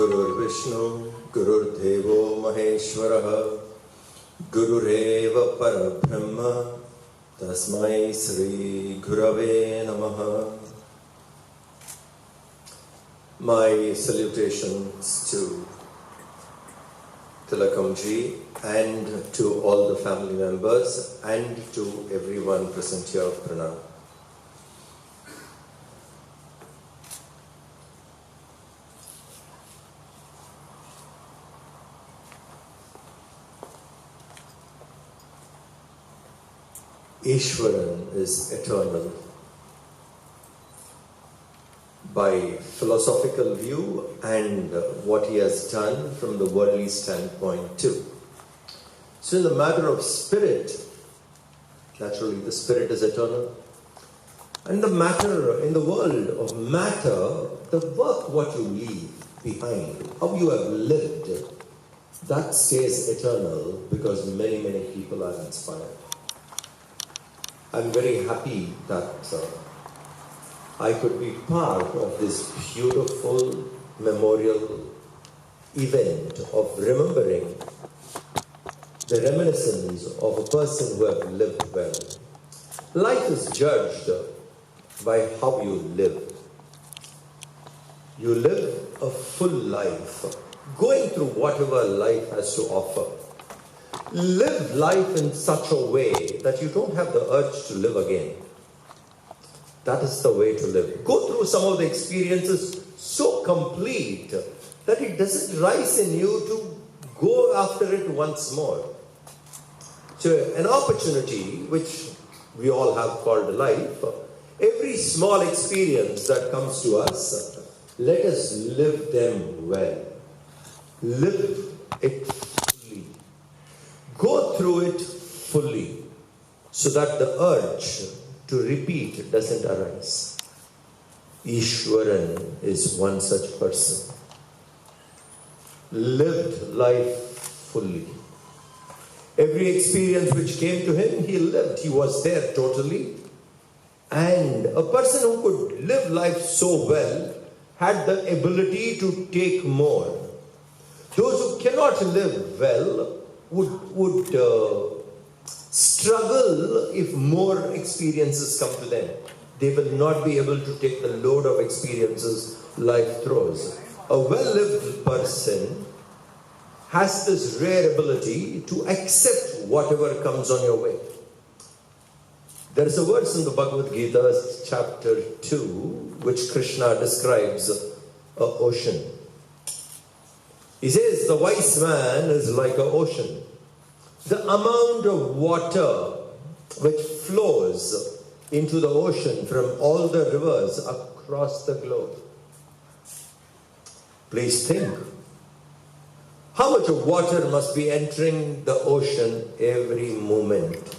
Gurur Vishnu, Gurur Devo Maheshwaraha, Gurureva Parabrahma, Tasmai Sri Gurave Namaha. My salutations to Tilakamji and to all the family members and to everyone present here, Pranam. Ishwaran is eternal. By philosophical view and what he has done from the worldly standpoint too. So in the matter of spirit, naturally the spirit is eternal. And the matter, in the world of matter, the work what you leave behind, how you have lived, that stays eternal because many people are inspired. I'm very happy that I could be part of this beautiful memorial event of remembering the reminiscence of a person who have lived well. Life is judged by how you live. You live a full life, going through whatever life has to offer. Live life in such a way that you don't have the urge to live again. That is the way to live. Go through some of the experiences so complete that it doesn't rise in you to go after it once more. So an opportunity which we all have called life, every small experience that comes to us, let us live them well. Live it fully. Go through it fully so that the urge to repeat doesn't arise. Ishwaran is one such person. Lived life fully. Every experience which came to him, he lived. He was there totally. And a person who could live life so well had the ability to take more. Those who cannot live well would struggle if more experiences come to them. They will not be able to take the load of experiences life throws. A well-lived person has this rare ability to accept whatever comes on your way. There is a verse in the Bhagavad Gita, chapter 2, which Krishna describes an ocean. He says, the wise man is like an ocean. The amount of water which flows into the ocean from all the rivers across the globe. Please think. How much of water must be entering the ocean every moment,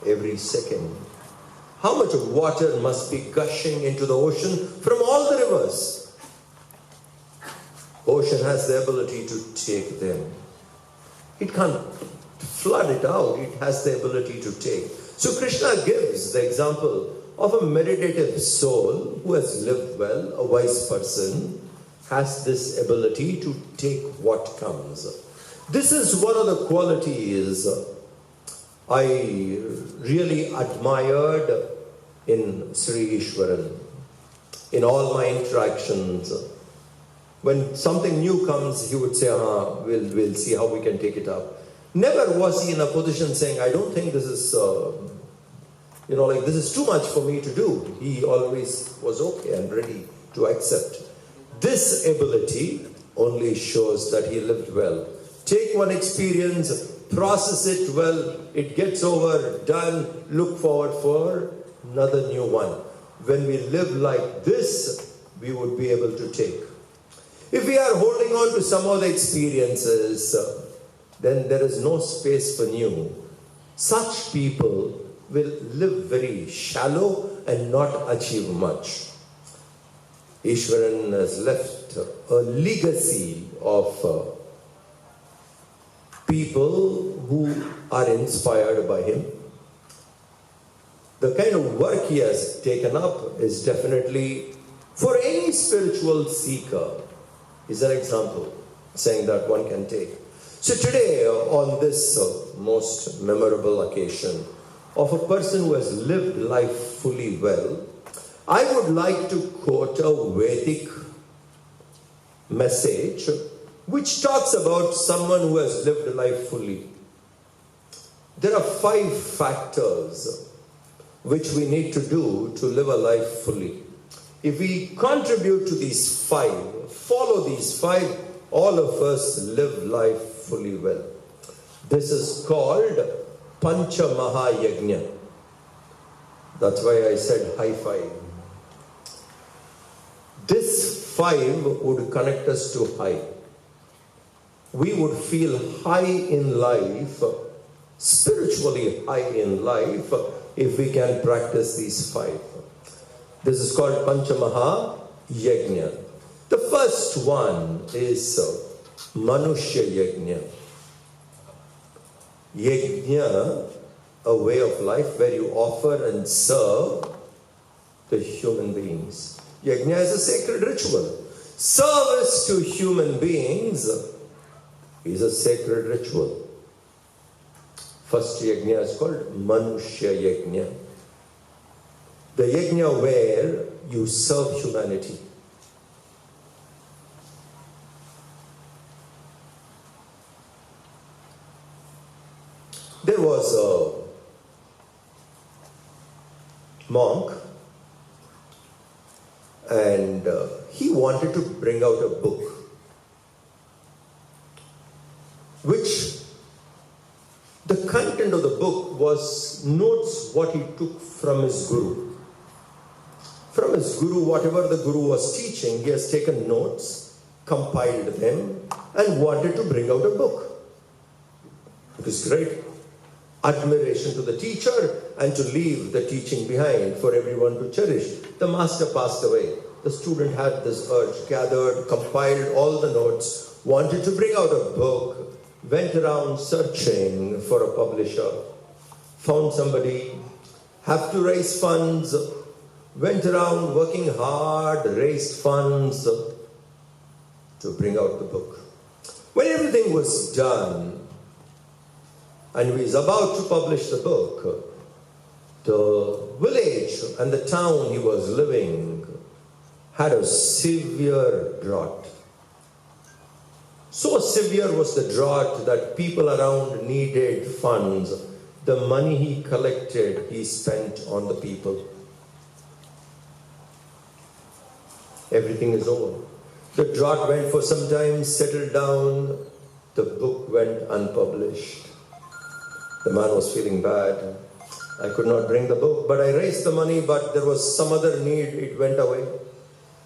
every second? How much of water must be gushing into the ocean from all the rivers? Ocean has the ability to take them. It can't flood it out. It has the ability to take. So Krishna gives the example of a meditative soul who has lived well, a wise person, has this ability to take what comes. This is one of the qualities I really admired in Sri Ishwaran. In all my interactions, when something new comes, he would say, we'll see how we can take it up. Never was he in a position saying, I don't think this is, this is too much for me to do. He always was okay and ready to accept. This ability only shows that he lived well. Take one experience, process it well, it gets over, done, look forward for another new one. When we live like this, we would be able to take. If we are holding on to some of the experiences, then there is no space for new. Such people will live very shallow and not achieve much. Ishwaran has left a legacy of people who are inspired by him. The kind of work he has taken up is definitely, for any spiritual seeker, is an example saying that one can take. So today, on this most memorable occasion of a person who has lived life fully well, I would like to quote a Vedic message which talks about someone who has lived life fully. There are 5 factors which we need to do to live a life fully. If we contribute to these 5, follow these 5, all of us live life fully well. This is called Pancha Yagna. That's why I said high five. This 5 would connect us to high. We would feel high in life, spiritually high in life, if we can practice these 5. This is called Pancha Yagna. The first one is Manushya Yagna. Yagna, a way of life where you offer and serve the human beings. Yagna is a sacred ritual. Service to human beings is a sacred ritual. First yagna is called Manushya Yagna. The yagna where you serve humanity. There was a monk, and he wanted to bring out a book which the content of the book was notes what he took from his guru. From his guru, whatever the guru was teaching, he has taken notes, compiled them, and wanted to bring out a book. It is great admiration to the teacher and to leave the teaching behind for everyone to cherish. The master passed away. The student had this urge, gathered, compiled all the notes, wanted to bring out a book, went around searching for a publisher, found somebody, have to raise funds, went around working hard, raised funds to bring out the book. When everything was done, and he was about to publish the book, the village and the town he was living had a severe drought. So severe was the drought that people around needed funds. The money he collected, he spent on the people. Everything is over. The drought went for some time, settled down. The book went unpublished. The man was feeling bad. I could not bring the book, but I raised the money, but there was some other need, it went away.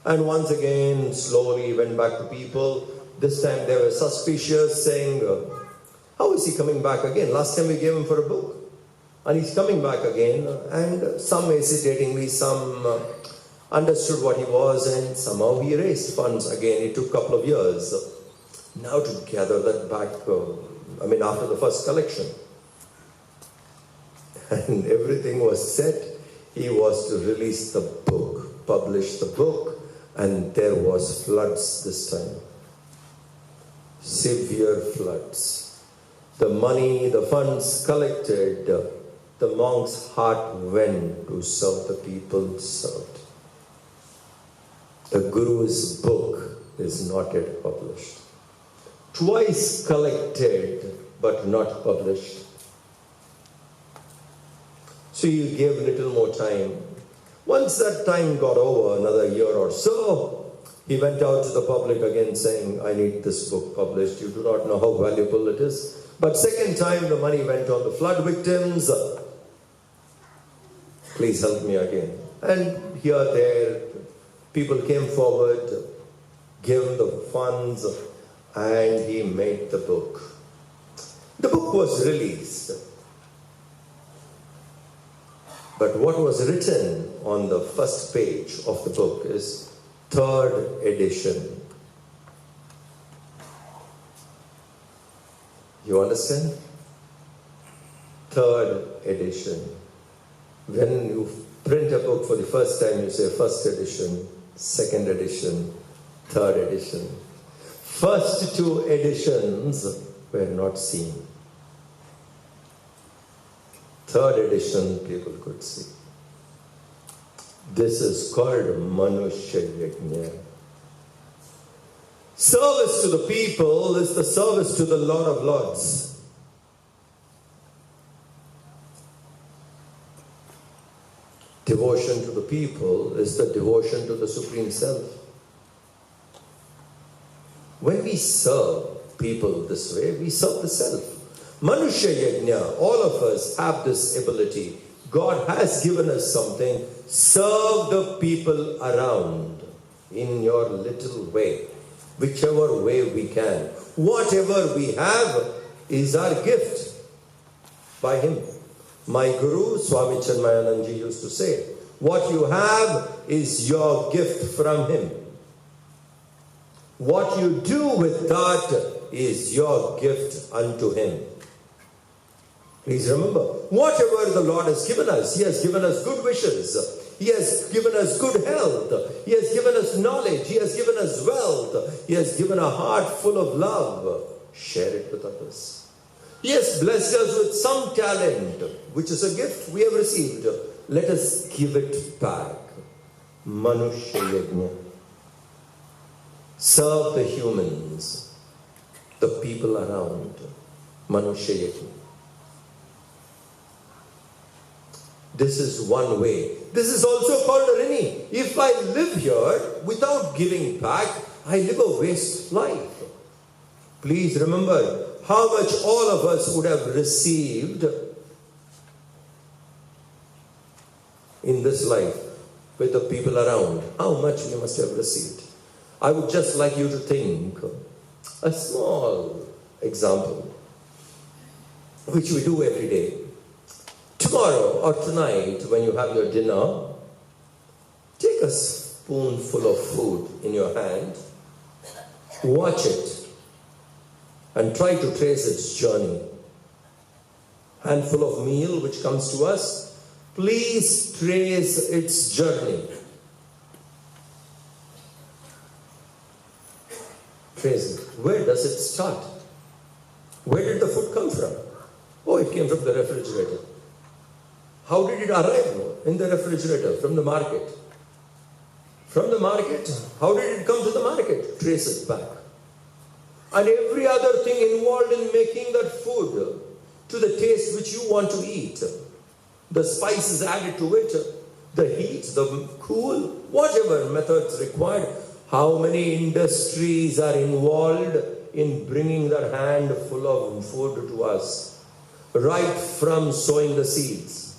And once again, slowly went back to people. This time they were suspicious, saying, how is he coming back again? Last time we gave him for a book. And he's coming back again. And some hesitatingly, some understood what he was, and somehow he raised funds again. It took a couple of years. Now to gather that back, after the first collection. And everything was set. He was to release the book, publish the book, and there was floods this time. Severe floods. The money, the funds collected, the monk's heart went to serve the people served. The Guru's book is not yet published. Twice collected, but not published. So he gave little more time. Once that time got over, another year or so, he went out to the public again saying, I need this book published. You do not know how valuable it is. But second time, the money went on the flood victims. Please help me again. And here, there, people came forward, gave him the funds, and he made the book. The book was released. But what was written on the first page of the book is 3rd edition. You understand? 3rd edition. When you print a book for the first time, you say 1st edition, 2nd edition, 3rd edition. First two editions were not seen. Third edition people could see. This is called Manushya Yagna. Service to the people is the service to the Lord of Lords. Devotion to the people is the devotion to the Supreme Self. When we serve people this way, we serve the Self. Manushya Yagna, all of us have this ability. God has given us something. Serve the people around in your little way, whichever way we can. Whatever we have is our gift by Him. My Guru, Swami Chinmaya used to say, what you have is your gift from Him. What you do with that is your gift unto Him. Please remember, whatever the Lord has given us, He has given us good wishes. He has given us good health. He has given us knowledge. He has given us wealth. He has given a heart full of love. Share it with others. He has blessed us with some talent, which is a gift we have received. Let us give it back. Manushya Yagna. Serve the humans, the people around. Manushya Yagna. This is one way. This is also called a rini. If I live here without giving back, I live a waste life. Please remember how much all of us would have received in this life with the people around. How much we must have received. I would just like you to think a small example, which we do every day. Tomorrow or tonight, when you have your dinner, take a spoonful of food in your hand, watch it, and try to trace its journey. Handful of meal which comes to us, please trace its journey. Trace it. Where does it start? Where did the food come from? Oh, it came from the refrigerator. How did it arrive in the refrigerator? From the market. From the market, how did it come to the market? Trace it back. And every other thing involved in making that food to the taste which you want to eat. The spices added to it, the heat, the cool, whatever methods required. How many industries are involved in bringing that handful of food to us? Right from sowing the seeds.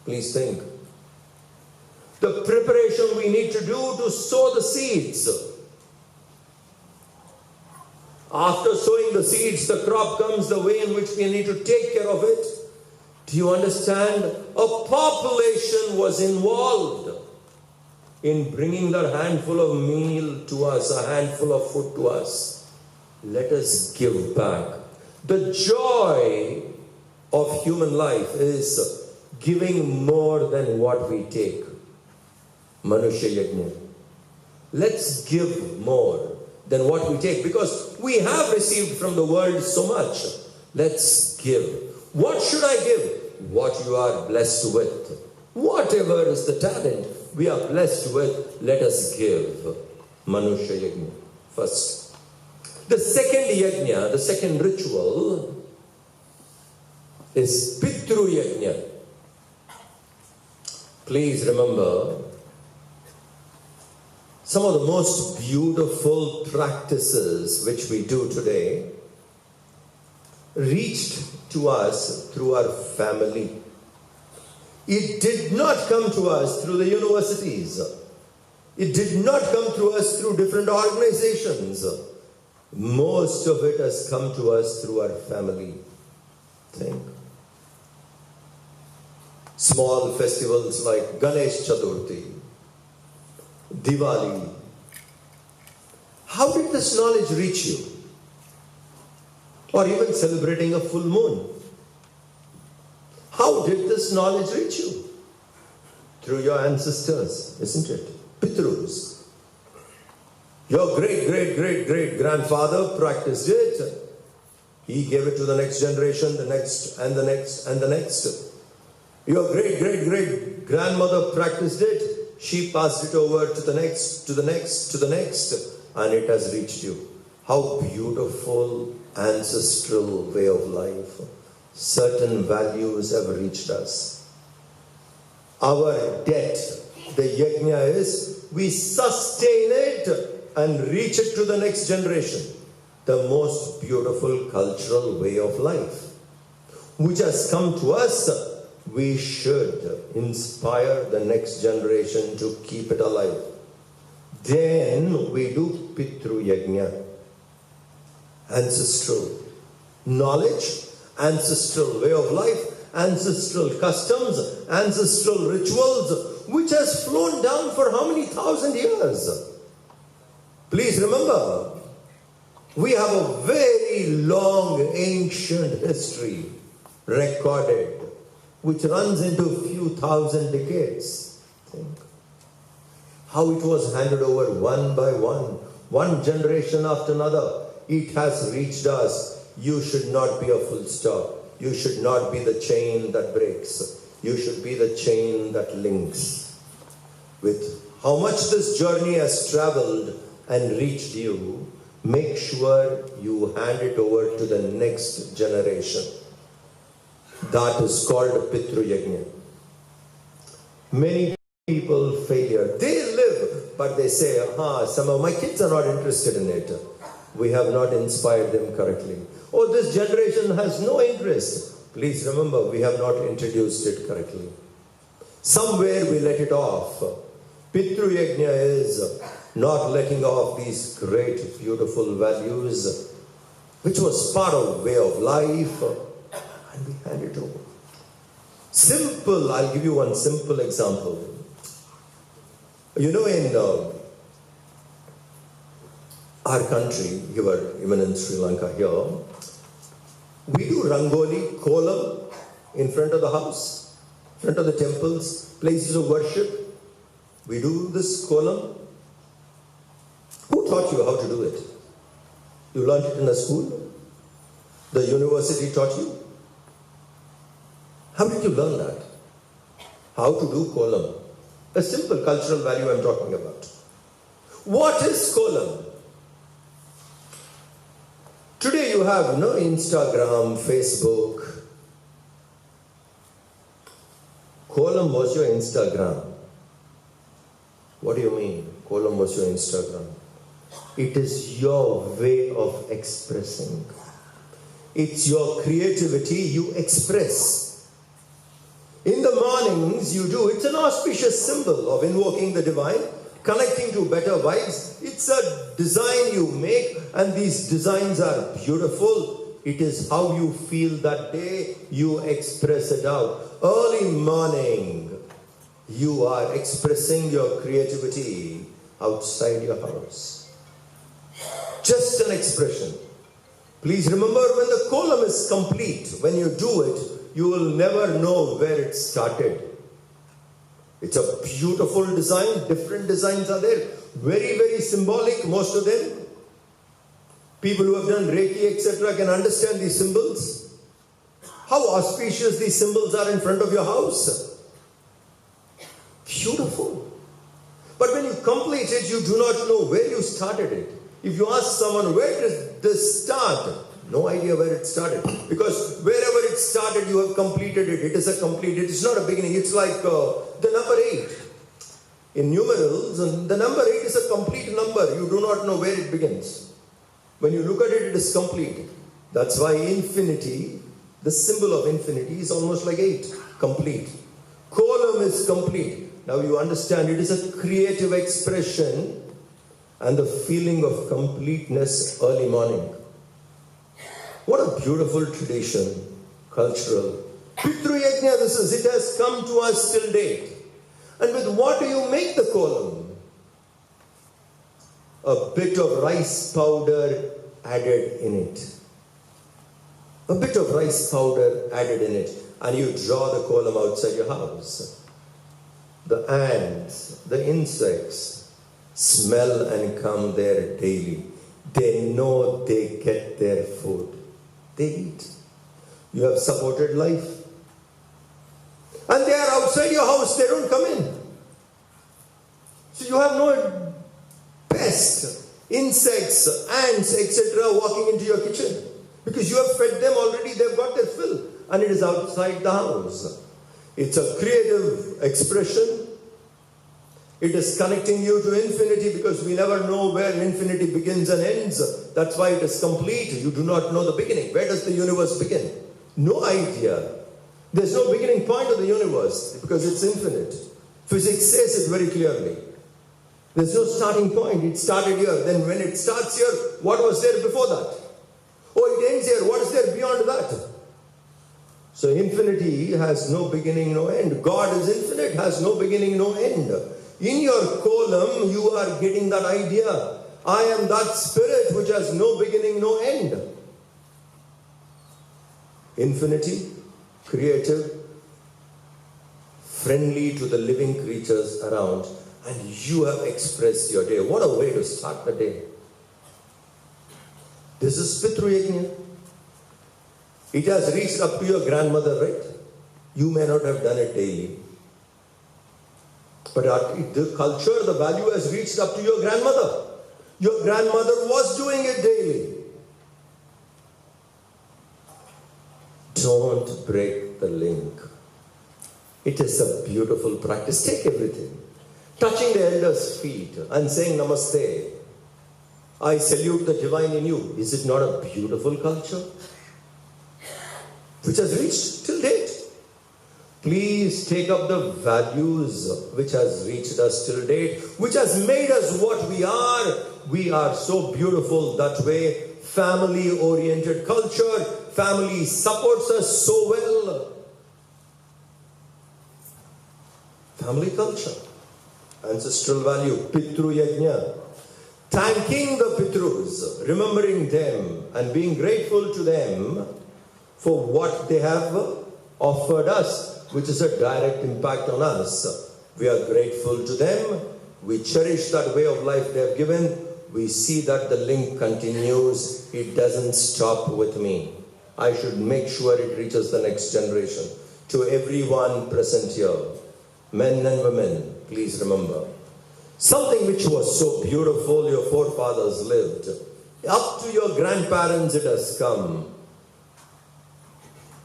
Please think. The preparation we need to do to sow the seeds. After sowing the seeds, the crop comes, the way in which we need to take care of it. Do you understand? A population was involved in bringing that handful of meal to us, a handful of food to us. Let us give back. The joy of human life is giving more than what we take. Manushya Yagna. Let's give more than what we take, because we have received from the world so much. Let's give. What should I give? What you are blessed with. Whatever is the talent we are blessed with, let us give. Manushya Yagna. First. The second yajna, the second ritual, is Pitru Yagna. Please remember, some of the most beautiful practices which we do today reached to us through our family. It did not come to us through the universities. It did not come to us through different organizations. Most of it has come to us through our family. Think. Small festivals like Ganesh Chaturthi, Diwali. How did this knowledge reach you? Or even celebrating a full moon. How did this knowledge reach you? Through your ancestors, isn't it? Pitrus. Your great grandfather practiced it. He gave it to the next generation, the next, and the next, and the next. Your great grandmother practiced it. She passed it over to the next, to the next, to the next, and it has reached you. How beautiful ancestral way of life. Certain values have reached us. Our debt, the yajna is, we sustain it and reach it to the next generation. The most beautiful cultural way of life, which has come to us, we should inspire the next generation to keep it alive. Then we do Pitru Yagna. Ancestral knowledge, ancestral way of life, ancestral customs, ancestral rituals, which has flown down for how many thousand years? Please remember, we have a very long ancient history recorded, which runs into a few thousand decades. Think how it was handed over one by one generation after another. It has reached us. You should not be a full stop. You should not be the chain that breaks. You should be the chain that links. With how much this journey has traveled and reached you, make sure you hand it over to the next generation. That is called Pitru Yagna. Many people failure. They live, but they say, some of my kids are not interested in it. We have not inspired them correctly. Oh, this generation has no interest. Please remember, we have not introduced it correctly. Somewhere we let it off. Pitru Yagna is not letting off these great, beautiful values, which was part of way of life, and we hand it over. Simple, I'll give you one simple example. You know, in our country, even in Sri Lanka here, we do Rangoli, Kolam in front of the house, in front of the temples, places of worship. We do this Kolam. Who taught you how to do it? You learned it in a school? The university taught you? How did you learn that? How to do Kolam? A simple cultural value I'm talking about. What is Kolam? Today you have Instagram, Facebook. Kolam was your Instagram. What do you mean? Kolam was your Instagram. It is your way of expressing. It's your creativity you express. In the mornings you do, it's an auspicious symbol of invoking the divine, connecting to better vibes. It's a design you make, and these designs are beautiful. It is how you feel that day, you express it out. Early morning, you are expressing your creativity outside your house. Just an expression. Please remember, when the kolam is complete, when you do it, you will never know where it started. It's a beautiful design. Different designs are there. Very, very symbolic, most of them. People who have done Reiki, etc. can understand these symbols. How auspicious these symbols are in front of your house. Beautiful. But when you complete it, you do not know where you started it. If you ask someone, where does this start? No idea where it started. Because wherever it started, you have completed it. It is a complete, it is not a beginning. It's like the number 8. In numerals, the number 8 is a complete number. You do not know where it begins. When you look at it, it is complete. That's why infinity, the symbol of infinity, is almost like 8. Complete. Kolam is complete. Now you understand, it is a creative expression and the feeling of completeness early morning. What a beautiful tradition, cultural. Pitru Yagna, this is, it has come to us till date. And with what do you make the kolam? A bit of rice powder added in it. A bit of rice powder added in it. And you draw the kolam outside your house. The ants, the insects, smell and come there daily. They know they get their food. They eat. You have supported life. And they are outside your house, they don't come in. So you have no pest, insects, ants, etc. walking into your kitchen. Because you have fed them already, they've got their fill. And it is outside the house. It's a creative expression. It is connecting you to infinity because we never know where infinity begins and ends. That's why it is complete. You do not know the beginning. Where does the universe begin? No idea. There's no beginning point of the universe because it's infinite. Physics says it very clearly. There's no starting point. It started here. Then when it starts here, what was there before that? Oh, it ends here. What is there beyond that? So infinity has no beginning, no end. God is infinite, has no beginning, no end. In your column, you are getting that idea. I am that spirit which has no beginning, no end. Infinity, creative, friendly to the living creatures around, and you have expressed your day. What a way to start the day. This is Pitru Yagna. It has reached up to your grandmother, right? You may not have done it daily. But the culture, the value has reached up to your grandmother. Your grandmother was doing it daily. Don't break the link. It is a beautiful practice. Take everything. Touching the elders' feet and saying Namaste. I salute the divine in you. Is it not a beautiful culture? Which has reached till date. Please take up the values which has reached us till date, which has made us what we are. We are so beautiful that way. Family-oriented culture. Family supports us so well. Family culture. Ancestral value. Pitru Yagna. Thanking the Pitrus, remembering them and being grateful to them for what they have offered us, which is a direct impact on us. We are grateful to them. We cherish that way of life they have given. We see that the link continues. It doesn't stop with me. I should make sure it reaches the next generation. To everyone present here, men and women, please remember, something which was so beautiful your forefathers lived. Up to your grandparents it has come.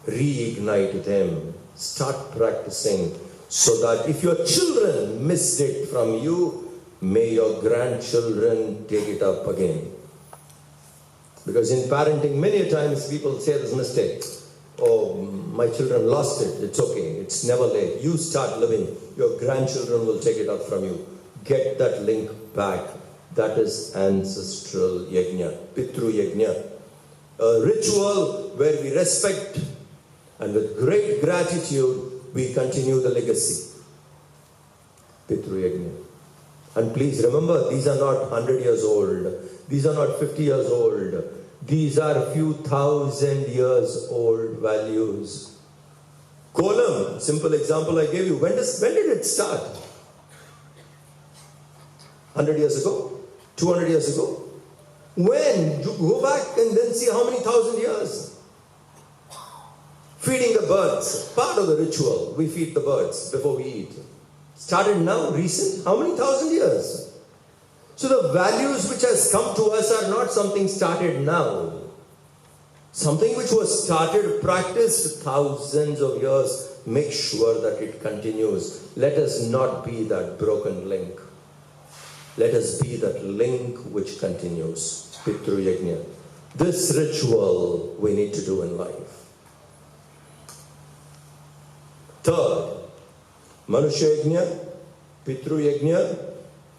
Reignite them. Start practicing so that if your children missed it from you, may your grandchildren take it up again. Because in parenting, many times people say this mistake. Oh, my children lost it. It's okay. It's never late. You start living. Your grandchildren will take it up from you. Get that link back. That is ancestral yagna, Pitru Yagna. A ritual where we respect and with great gratitude we continue the legacy. Pitru Yagna. And please remember, these are not 100 years old. These are not 50 years old. These are a few thousand years old values. Kolam, simple example I gave you. When did it start? 100 years ago? 200 years ago? When? You go back and then see how many thousand years. Feeding the birds, part of the ritual. We feed the birds before we eat. Started now, recent, how many thousand years? So the values which has come to us are not something started now. Something which was started, practiced thousands of years. Make sure that it continues. Let us not be that broken link. Let us be that link which continues. Pitru Yagna. This ritual we need to do in life. Third, Manushya Yagna, Pitru Yagna.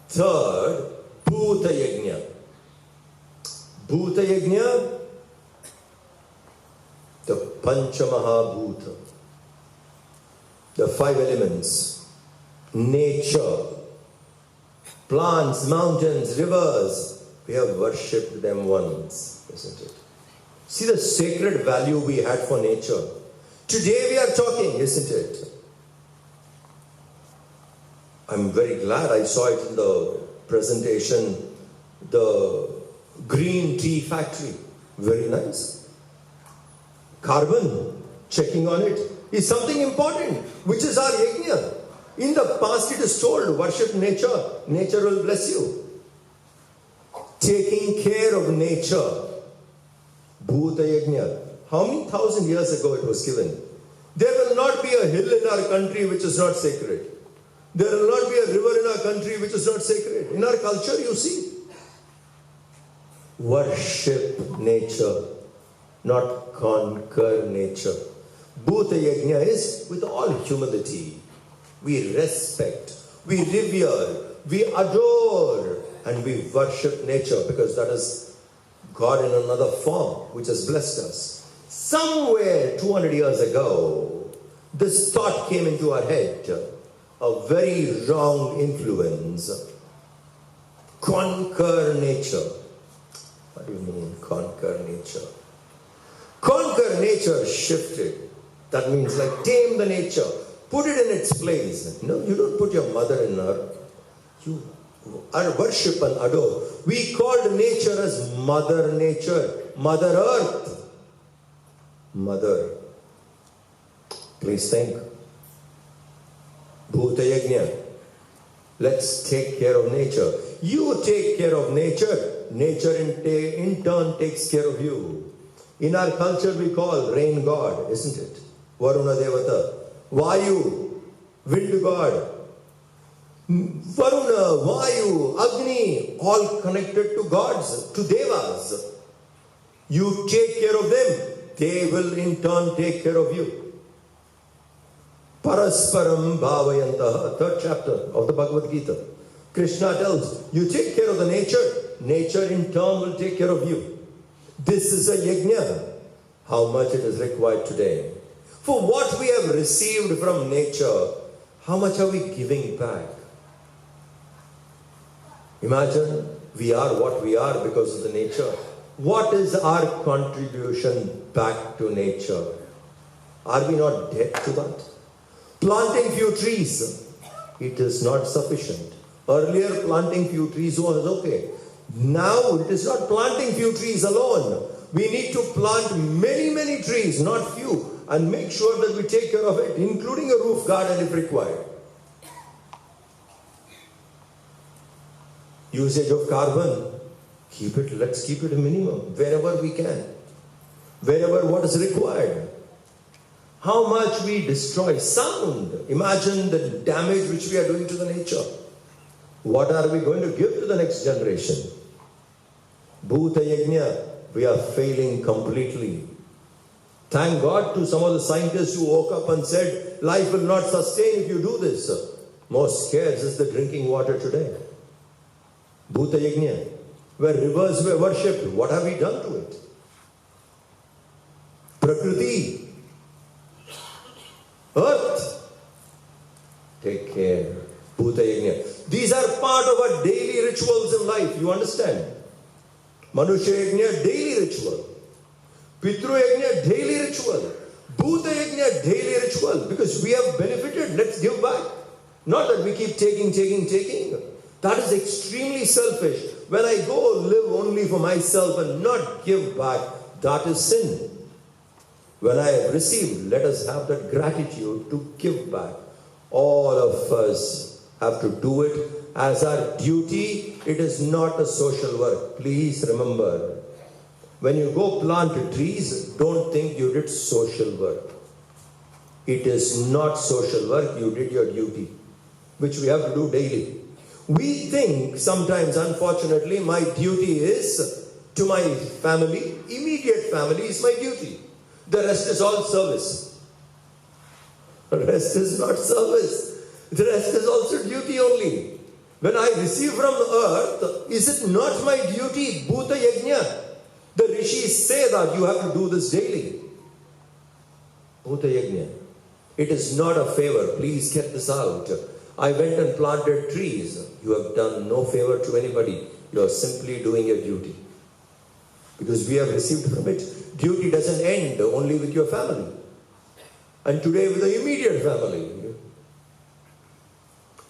Third, Bhuta Yagna. Bhuta Yagna, the Pancha Bhuta, the five elements, nature, plants, mountains, rivers. We have worshipped them once, isn't it? See the sacred value we had for nature. Today we are talking, isn't it? I'm very glad I saw it in the presentation, the green tea factory. Very nice. Carbon, checking on it, is something important, which is our yajna. In the past it is told, worship nature, nature will bless you. Taking care of nature, Bhuta Yagna. How many thousand years ago it was given? There will not be a hill in our country which is not sacred. There will not be a river in our country which is not sacred. In our culture, you see. Worship nature, not conquer nature. Bhuta Yagna is with all humility. We respect, we revere, we adore, and we worship nature because that is God in another form which has blessed us. Somewhere 200 years ago, this thought came into our head, a very wrong influence. Conquer nature. What do you mean, conquer nature? Conquer nature shifted. That means like tame the nature. Put it in its place. No, you don't put your mother in her. You worship and adore. We called nature as Mother Nature, Mother Earth. Mother. Please think. Bhuta Yagna. Let's take care of nature. You take care of nature. Nature in turn takes care of you. In our culture we call rain god, isn't it? Varuna Devata. Vayu, wind god. Varuna, Vayu, Agni, all connected to gods, to devas. You take care of them, they will in turn take care of you. Parasparam Bhavayantaha, 3rd chapter of the Bhagavad Gita. Krishna tells, you take care of the nature, nature in turn will take care of you. This is a yajna. How much it is required today. For what we have received from nature, how much are we giving back? Imagine we are what we are because of the nature. What is our contribution back to nature? Are we not dead to that? Planting few trees, it is not sufficient. Earlier planting few trees was okay. Now it is not planting few trees alone. We need to plant many, many trees, not few. And make sure that we take care of it, including a roof garden if required. Usage of carbon, let's keep it a minimum, wherever we can. Wherever what is required. How much we destroy sound. Imagine the damage which we are doing to the nature. What are we going to give to the next generation? Bhuta Yagna, we are failing completely. Thank God to some of the scientists who woke up and said, life will not sustain if you do this. Most scarce is the drinking water today. Bhuta Yagna, where rivers were worshipped, what have we done to it? Prakriti, earth, take care. Bhuta Yagna. These are part of our daily rituals in life, you understand? Manushya Yagna, daily ritual. Pitru Yagna, daily ritual. Bhuta Yagna, daily ritual. Because we have benefited, let's give back. Not that we keep taking. That is extremely selfish. When I go live only for myself and not give back, that is sin. When I have received, let us have that gratitude to give back. All of us have to do it as our duty. It is not a social work. Please remember. When you go plant trees, don't think you did social work. It is not social work, you did your duty, which we have to do daily. We think sometimes, unfortunately, my duty is to my family, immediate family is my duty. The rest is all service. The rest is not service. The rest is also duty only. When I receive from the earth, is it not my duty? Bhuta Yagna. The rishis say that you have to do this daily. Bhuta Yagna. It is not a favor. Please get this out. I went and planted trees. You have done no favor to anybody. You are simply doing your duty. Because we have received from it. Duty doesn't end only with your family. And today with the immediate family.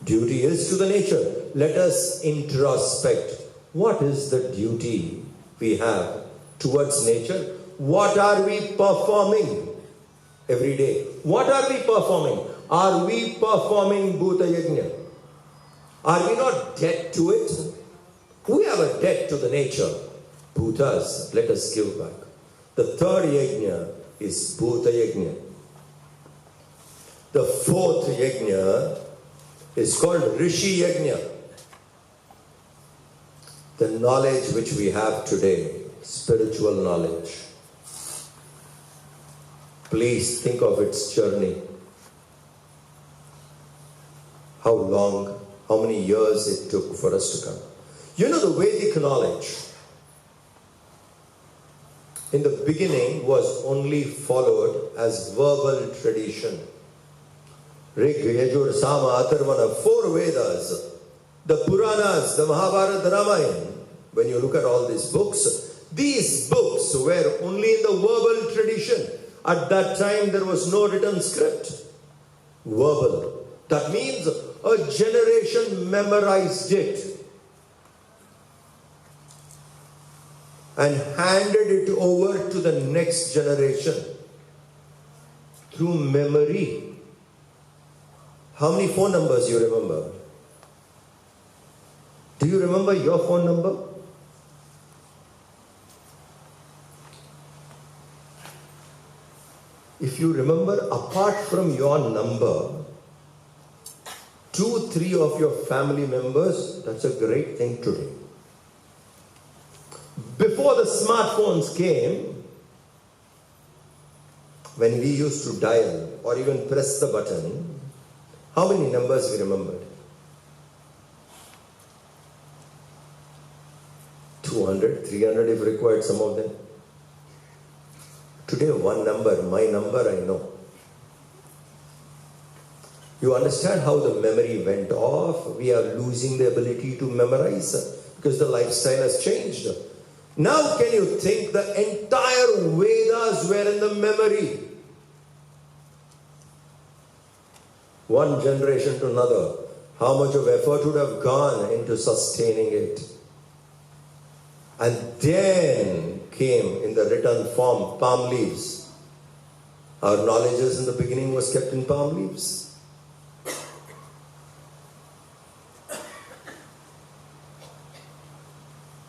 Duty is to the nature. Let us introspect. What is the duty we have towards nature? What are we performing every day? What are we performing? Are we performing Bhuta Yagna? Are we not debt to it? We have a debt to the nature. Bhutas, let us give back. The third yajna is Bhuta Yagna. The fourth yajna is called Rishi Yagna. The knowledge which we have today, spiritual knowledge. Please think of its journey. How long, how many years it took for us to come. You know, the Vedic knowledge in the beginning was only followed as verbal tradition. Rig, Yajur, Sama, Atharvana, 4 Vedas, the Puranas, the Mahabharata, the Ramayana. When you look at all these books were only in the verbal tradition. At that time there was no written script. Verbal. That means a generation memorized it and handed it over to the next generation through memory. How many phone numbers you remember? Do you remember your phone number? If you remember, apart from your number, 2-3 of your family members, that's a great thing today. Before the smartphones came, when we used to dial or even press the button, how many numbers we remembered? 200, 300 if required, some of them. Today, one number, my number, I know. You understand how the memory went off? We are losing the ability to memorize because the lifestyle has changed. Now can you think the entire Vedas were in the memory? One generation to another, how much of effort would have gone into sustaining it? And then came in the written form palm leaves. Our knowledges in the beginning was kept in palm leaves.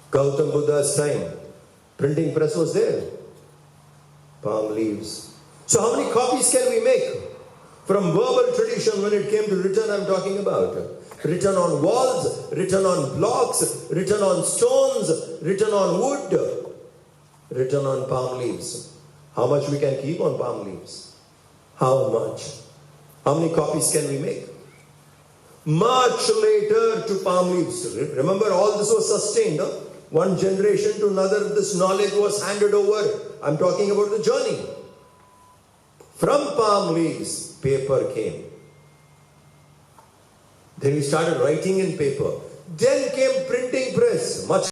Gautam Buddha's time, printing press was there. Palm leaves. So how many copies can we make? From verbal tradition, when it came to written, I'm talking about. Written on walls, written on blocks, written on stones, written on wood, written on palm leaves. How much we can keep on palm leaves? How much? How many copies can we make? Much later to palm leaves. Remember, all this was sustained. Huh? One generation to another, this knowledge was handed over. I'm talking about the journey. From palm leaves, paper came. Then we started writing in paper. Then came printing press. Much